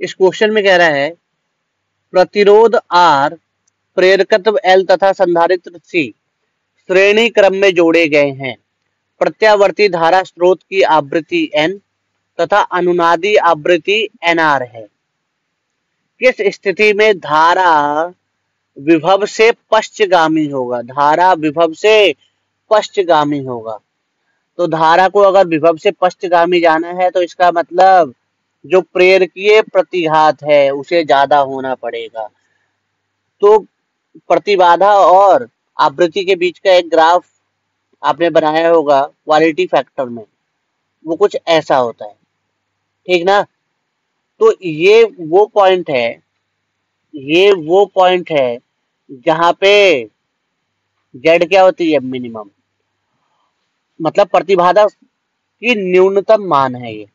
इस क्वेश्चन में कह रहा है प्रतिरोध R, प्रेरकत्व L तथा संधारित्र C श्रेणी क्रम में जोड़े गए हैं। प्रत्यावर्ती धारा स्रोत की आवृत्ति N तथा अनुनादी आवृत्ति NR है। किस स्थिति में धारा विभव से पश्चगामी होगा? धारा विभव से पश्चगामी होगा। तो धारा को अगर विभव से पश्चगामी जाना है तो इसका मतलब जो प्रेरकीय प्रतिघात है उसे ज्यादा होना पड़ेगा। तो प्रतिबाधा और आवृत्ति के बीच का एक ग्राफ आपने बनाया होगा क्वालिटी फैक्टर में, वो कुछ ऐसा होता है, ठीक ना। तो ये वो पॉइंट है जहां पे जेड क्या होती है? मिनिमम, मतलब प्रतिबाधा की न्यूनतम मान है ये।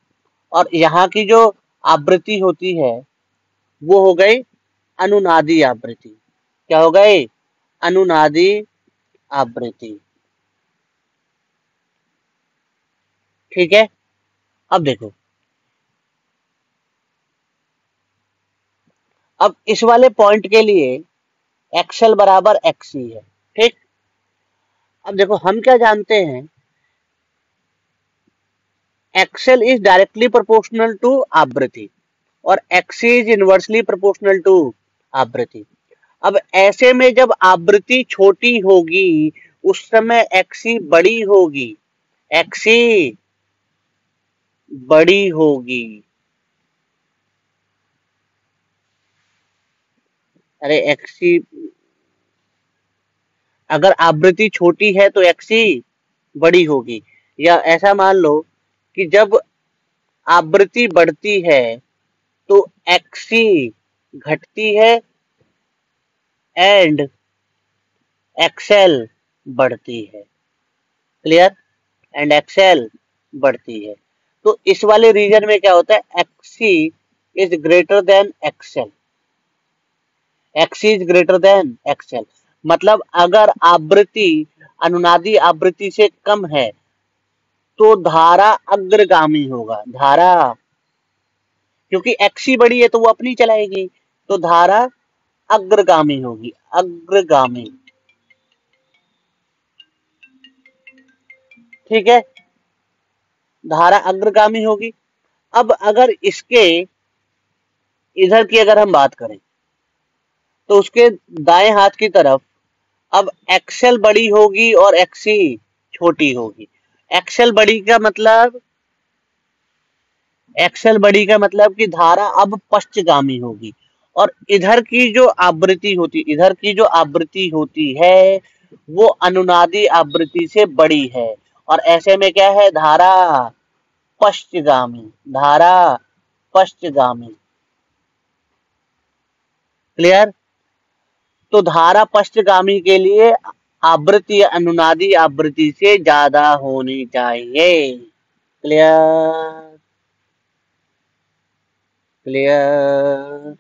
और यहाँ की जो आवृत्ति होती है वो हो गई अनुनादी आवृत्ति। क्या हो गई? अनुनादी आवृत्ति। ठीक है, अब देखो, अब इस वाले पॉइंट के लिए एक्सएल बराबर एक्सी है। ठीक, अब देखो हम क्या जानते हैं, XL is directly proportional to आवृत्ति और XC is inversely proportional to आवृत्ति। अब ऐसे में जब आवृत्ति छोटी होगी उस समय एक्सी बड़ी होगी, एक्सी बड़ी होगी। अरे एक्सी, अगर आवृत्ति छोटी है तो एक्सी बड़ी होगी। या ऐसा मान लो कि जब आवृत्ति बढ़ती है तो एक्सी घटती है एंड एक्सएल बढ़ती है। क्लियर? एंड एक्सएल बढ़ती है। तो इस वाले रीजन में क्या होता है? XC is greater than XL, XC is greater than XL. मतलब अगर आवृत्ति अनुनादी आवृत्ति से कम है तो धारा अग्रगामी होगा। धारा, क्योंकि एक्सी बड़ी है तो वो अपनी चलाएगी, तो धारा अग्रगामी होगी, अग्रगामी। ठीक है, धारा अग्रगामी होगी। अब अगर इसके इधर की अगर हम बात करें तो उसके दाएं हाथ की तरफ अब एक्सएल बड़ी होगी और एक्सी छोटी होगी। एक्सएल बड़ी का मतलब, एक्सएल बड़ी का मतलब कि धारा अब पश्चगामी होगी और इधर की जो आवृत्ति होती है वो अनुनादी आवृत्ति से बड़ी है और ऐसे में क्या है? धारा पश्चगामी, धारा पश्चगामी। क्लियर? तो धारा पश्चगामी के लिए आवृत्ति अनुनादी आवृत्ति से ज्यादा होनी चाहिए। क्लियर? क्लियर?